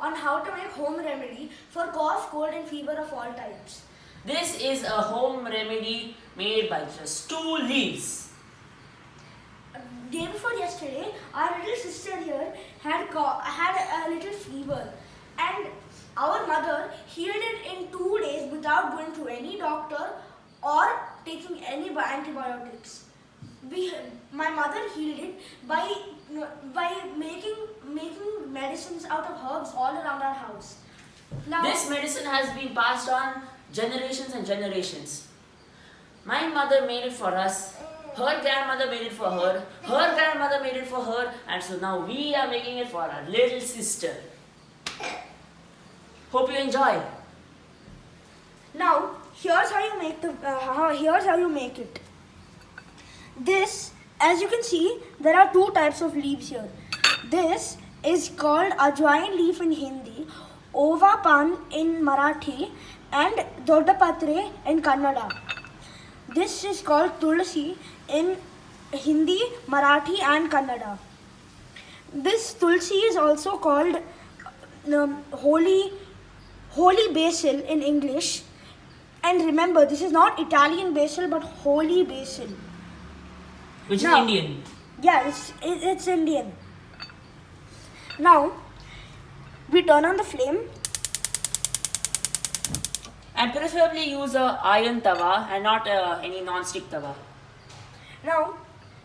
on how to make home remedy for cough, cold and fever of all types. This is a home remedy made by just 2 leaves. Day before yesterday, our little sister here had a little fever, and our mother healed it in 2 days without going to any doctor or taking any antibiotics. My mother healed it by making medicines out of herbs all around our house. Now, This medicine has been passed on generations and generations. My mother made it for us, her grandmother made it for her grandmother made it for her, and so now we are making it for our little sister. Hope you enjoy. Now, here's how you make it. This, as you can see, there are 2 types of leaves here. This is called ajwain leaf in Hindi, ova pan in Marathi, and dodapatre in Kannada. This is called tulsi in Hindi, Marathi, and Kannada. This tulsi is also called holy basil in English. And remember, this is not Italian basil but holy basil. Which Now- is Indian. Yeah, it's Indian. Now, we turn on the flame. And preferably use a iron tawa and not any non-stick tawa. Now,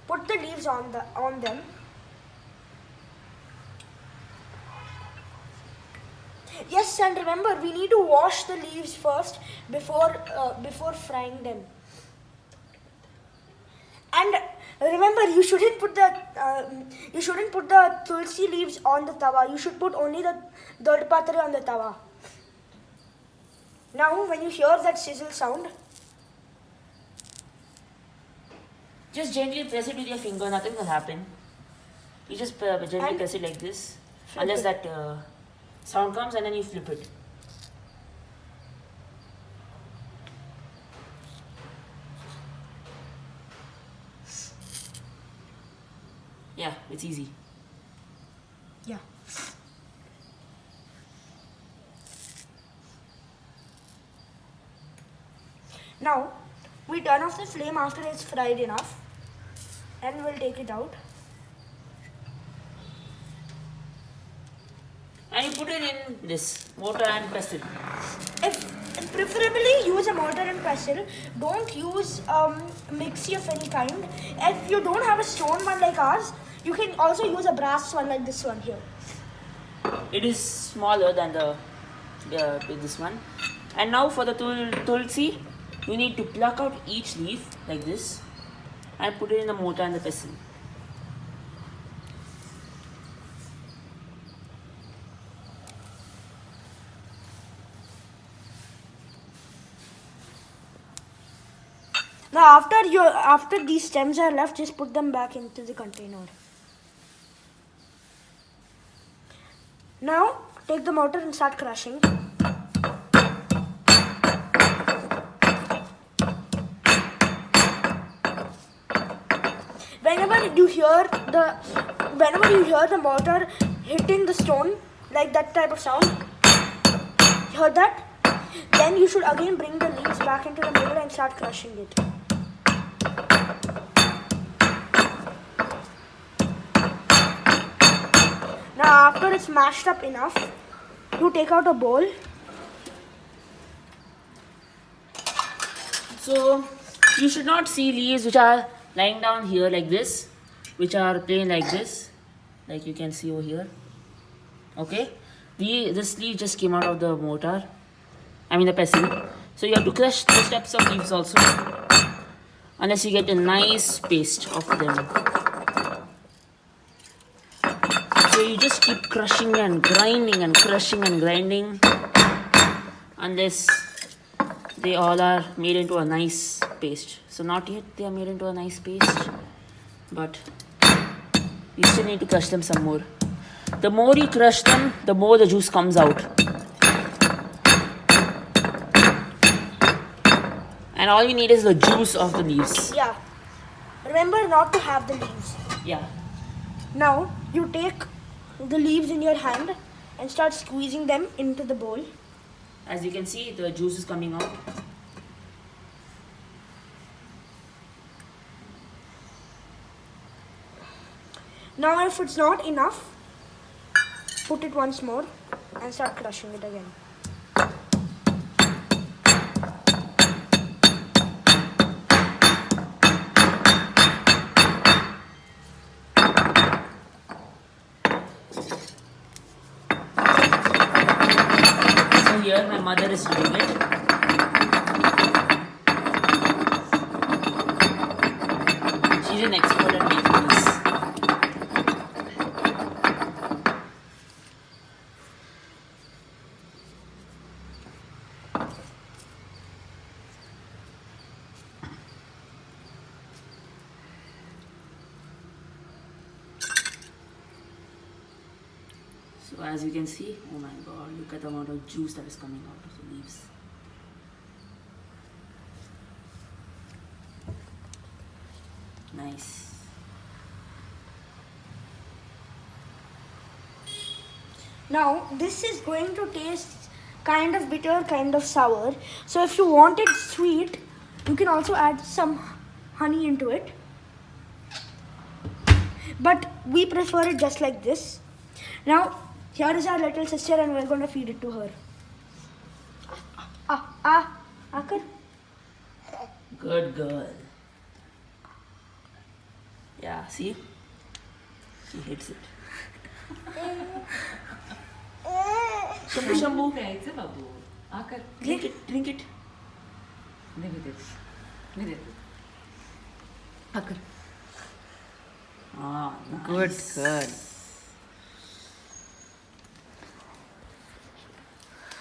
put the leaves on them. Yes, and remember, we need to wash the leaves first before frying them. And remember, you shouldn't put the tulsi leaves on the tawa. You should put only the dodpatre on the tawa. Now, when you hear that sizzle sound, Just gently press it with your finger, nothing will happen. You just gently And press it like this, flip unless it. that sound comes, and then you flip it. Yeah, it's easy. yeah. Now, we turn off the flame after it's fried enough, and we'll take it out. And you put it in this mortar and pestle. Preferably use a mortar and pestle. Don't use mixie of any kind. If you don't have a stone one like ours, you can also use a brass one like this one here. It is smaller than this one. And now for the tulsi, you need to pluck out each leaf like this and put it in the mortar and the pestle. Now, after these stems are left, just put them back into the container. Now, take the mortar and start crushing. Whenever you hear the mortar hitting the stone, like that type of sound, hear that? Then you should again bring the leaves back into the middle and start crushing it. Now, after it's mashed up enough, you take out a bowl. So you should not see leaves which are lying down here like this, which are plain like this, like you can see over here. Okay, this leaf just came out of the mortar, the pestle. So you have to crush the steps of leaves also, unless you get a nice paste of them. So you just keep crushing and grinding and crushing and grinding unless they all are made into a nice paste. So not yet they are made into a nice paste, but you still need to crush them some more. The more you crush them, the more the juice comes out. And all you need is the juice of the leaves. Yeah. Remember not to have the leaves. Yeah. Now, you take the leaves in your hand and start squeezing them into the bowl. As you can see, the juice is coming out. Now if it's not enough, put it once more and start crushing it again. So here my mother is doing it. She's an expert at making this. So as you can see, oh my god, look at the amount of juice that is coming out of the leaves. Nice. Now this is going to taste kind of bitter, kind of sour. So if you want it sweet, you can also add some honey into it. But we prefer it just like this. Now here is our little sister and we're going to feed it to her. Akar. Good girl. Yeah, see? She hates it. Shambhu. प्यायचं बाबू आकर Drink it, drink it. दे मी देते आकर Ah, good nice. good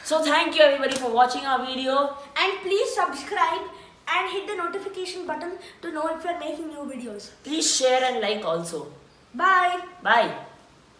So thank you everybody for watching our video. And please subscribe and hit the notification button to know if we're making new videos. Please share and like also. Bye. Bye.